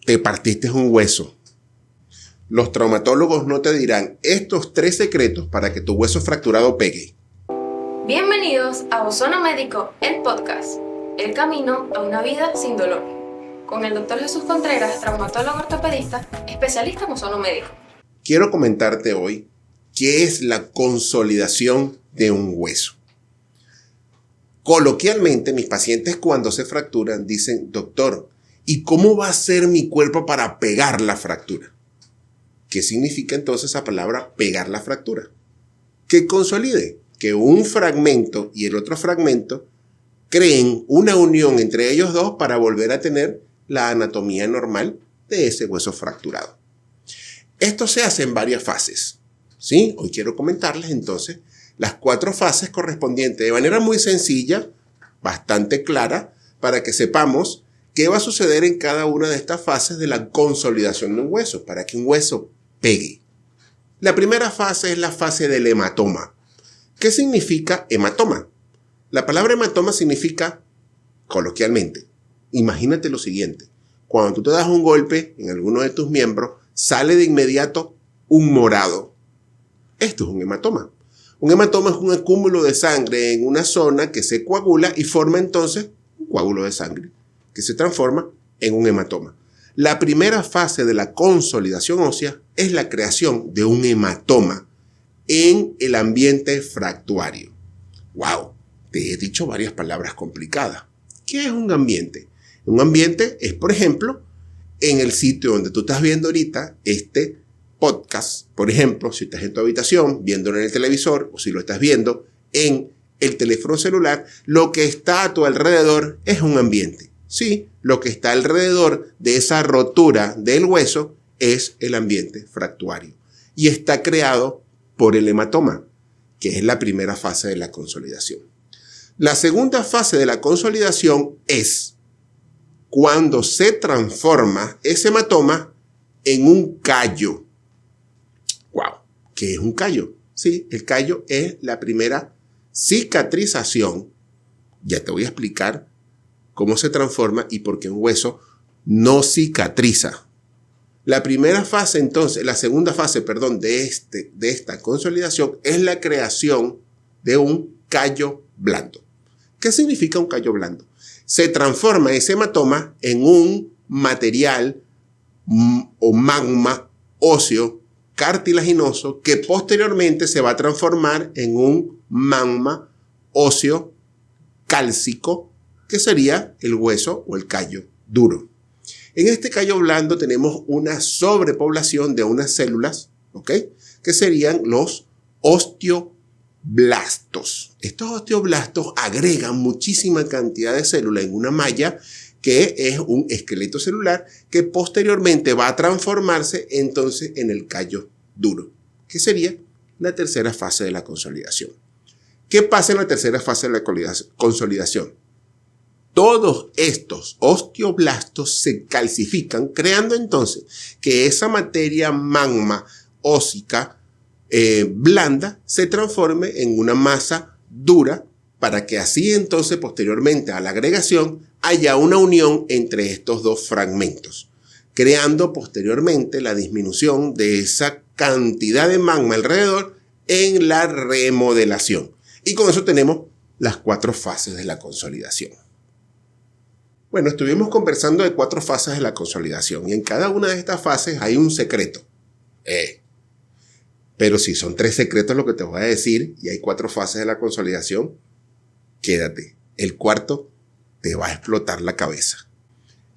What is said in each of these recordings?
te partiste un hueso. Los traumatólogos no te dirán estos 3 secretos para que tu hueso fracturado pegue. Bienvenidos a Ozono Médico, el podcast, el camino a una vida sin dolor, con el Dr. Jesús Contreras, traumatólogo ortopedista, especialista en ozono médico. Quiero comentarte hoy qué es la consolidación de un hueso. Coloquialmente, mis pacientes cuando se fracturan dicen, doctor, ¿y cómo va a ser mi cuerpo para pegar la fractura? ¿Qué significa entonces esa palabra pegar la fractura? Que consolide, que un fragmento y el otro fragmento creen una unión entre ellos dos para volver a tener la anatomía normal de ese hueso fracturado. Esto se hace en varias fases, ¿sí? Hoy quiero comentarles entonces las 4 fases correspondientes de manera muy sencilla, bastante clara, para que sepamos qué va a suceder en cada una de estas fases de la consolidación de un hueso, para que un hueso pegue. La primera fase es la fase del hematoma. ¿Qué significa hematoma? La palabra hematoma significa, coloquialmente, imagínate lo siguiente, cuando tú te das un golpe en alguno de tus miembros, sale de inmediato un morado. Esto es un hematoma. Un hematoma es un acúmulo de sangre en una zona que se coagula y forma entonces un coágulo de sangre, que se transforma en un hematoma. La primera fase de la consolidación ósea es la creación de un hematoma en el ambiente fractuario. ¡Wow! Te he dicho varias palabras complicadas. ¿Qué es un ambiente? Un ambiente es, por ejemplo, en el sitio donde tú estás viendo ahorita este podcast. Por ejemplo, si estás en tu habitación, viéndolo en el televisor, o si lo estás viendo en el teléfono celular, lo que está a tu alrededor es un ambiente. Sí, lo que está alrededor de esa rotura del hueso es el ambiente fractuario. Y está creado por el hematoma, que es la primera fase de la consolidación. La segunda fase de la consolidación es cuando se transforma ese hematoma en un callo. ¡Wow! ¿Qué es un callo? Sí, el callo es la primera cicatrización. Ya te voy a explicar cómo se transforma y por qué un hueso no cicatriza. La primera fase, entonces, la segunda fase, de esta consolidación es la creación de un callo blando. ¿Qué significa un callo blando? Se transforma ese hematoma en un material o magma óseo cartilaginoso que posteriormente se va a transformar en un magma óseo cálcico que sería el hueso o el callo duro. En este callo blando tenemos una sobrepoblación de unas células, ¿ok? Que serían los osteoblastos. Estos osteoblastos agregan muchísima cantidad de células en una malla que es un esqueleto celular que posteriormente va a transformarse entonces en el callo duro, que sería la tercera fase de la consolidación. ¿Qué pasa en la tercera fase de la consolidación? Todos estos osteoblastos se calcifican, creando entonces que esa materia magma ósica blanda se transforme en una masa dura para que así entonces posteriormente a la agregación haya una unión entre estos dos fragmentos, creando posteriormente la disminución de esa cantidad de magma alrededor en la remodelación. Y con eso tenemos las 4 fases de la consolidación. Bueno, estuvimos conversando de 4 fases de la consolidación y en cada una de estas fases hay un secreto. Pero si son 3 secretos lo que te voy a decir y hay 4 fases de la consolidación, quédate. El cuarto te va a explotar la cabeza.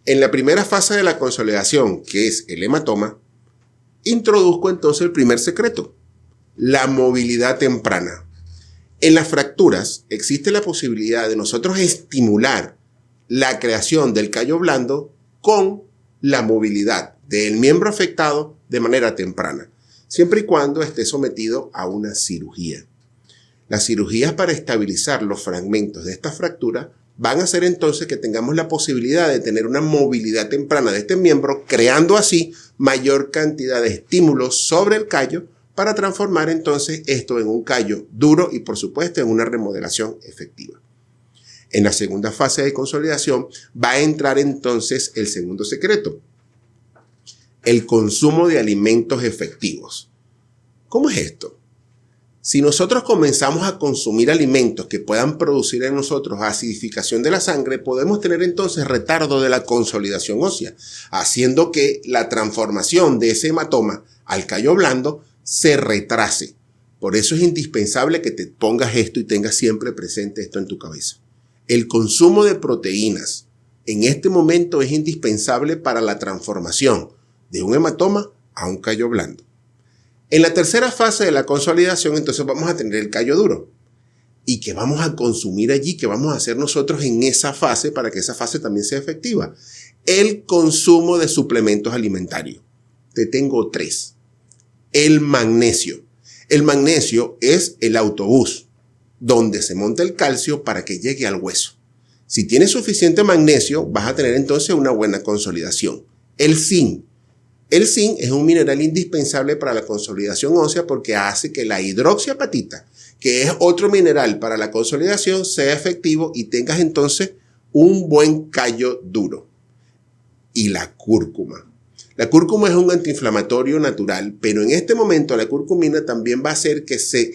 En la primera fase de la consolidación, que es el hematoma, introduzco entonces el primer secreto, la movilidad temprana. En las fracturas existe la posibilidad de nosotros estimular la creación del callo blando con la movilidad del miembro afectado de manera temprana, siempre y cuando esté sometido a una cirugía. Las cirugías para estabilizar los fragmentos de esta fractura van a hacer entonces que tengamos la posibilidad de tener una movilidad temprana de este miembro, creando así mayor cantidad de estímulos sobre el callo para transformar entonces esto en un callo duro y por supuesto en una remodelación efectiva. En la segunda fase de consolidación va a entrar entonces el segundo secreto, el consumo de alimentos efectivos. ¿Cómo es esto? Si nosotros comenzamos a consumir alimentos que puedan producir en nosotros acidificación de la sangre, podemos tener entonces retardo de la consolidación ósea, haciendo que la transformación de ese hematoma al callo blando se retrase. Por eso es indispensable que te pongas esto y tengas siempre presente esto en tu cabeza. El consumo de proteínas en este momento es indispensable para la transformación de un hematoma a un callo blando. En la tercera fase de la consolidación, entonces vamos a tener el callo duro. ¿Y qué vamos a consumir allí? ¿Qué vamos a hacer nosotros en esa fase para que esa fase también sea efectiva? El consumo de suplementos alimentarios. Te tengo 3. El magnesio. El magnesio es el autobús donde se monta el calcio para que llegue al hueso. Si tienes suficiente magnesio, vas a tener entonces una buena consolidación. El zinc. El zinc es un mineral indispensable para la consolidación ósea porque hace que la hidroxiapatita, que es otro mineral para la consolidación, sea efectivo y tengas entonces un buen callo duro. Y la cúrcuma. La cúrcuma es un antiinflamatorio natural, pero en este momento la curcumina también va a hacer que se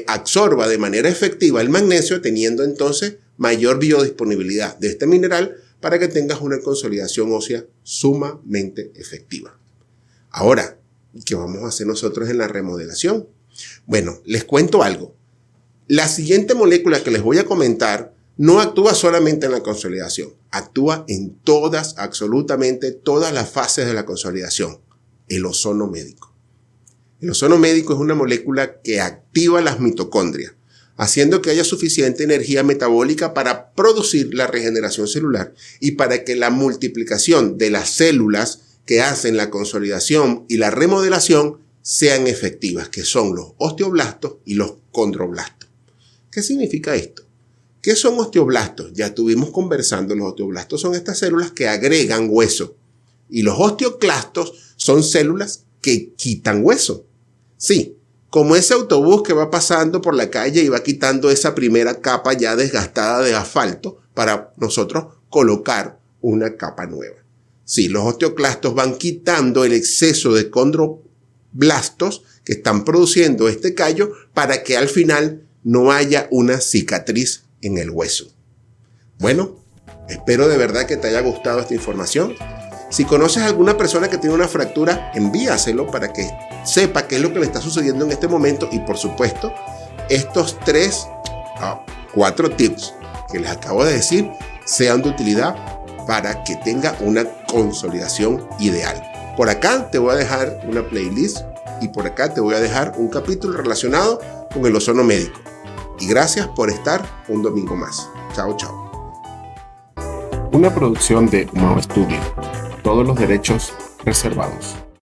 absorba de manera efectiva el magnesio, teniendo entonces mayor biodisponibilidad de este mineral para que tengas una consolidación ósea sumamente efectiva. Ahora, ¿qué vamos a hacer nosotros en la remodelación? Bueno, les cuento algo. La siguiente molécula que les voy a comentar no actúa solamente en la consolidación, actúa en todas, absolutamente todas las fases de la consolidación. El ozono médico. El ozono médico es una molécula que activa las mitocondrias, haciendo que haya suficiente energía metabólica para producir la regeneración celular y para que la multiplicación de las células que hacen la consolidación y la remodelación sean efectivas, que son los osteoblastos y los condroblastos. ¿Qué significa esto? ¿Qué son osteoblastos? Ya estuvimos conversando, los osteoblastos son estas células que agregan hueso y los osteoclastos son células que quitan hueso. Sí. Como ese autobús que va pasando por la calle y va quitando esa primera capa ya desgastada de asfalto para nosotros colocar una capa nueva. Sí, los osteoclastos van quitando el exceso de condroblastos que están produciendo este callo para que al final no haya una cicatriz en el hueso. Bueno, espero de verdad que te haya gustado esta información. Si conoces a alguna persona que tiene una fractura, envíaselo para que sepa qué es lo que le está sucediendo en este momento y, por supuesto, estos 4 tips que les acabo de decir sean de utilidad para que tenga una consolidación ideal. Por acá te voy a dejar una playlist y por acá te voy a dejar un capítulo relacionado con el ozono médico. Y gracias por estar un domingo más. Chao, chao. Una producción de Humao Studio. Todos los derechos reservados.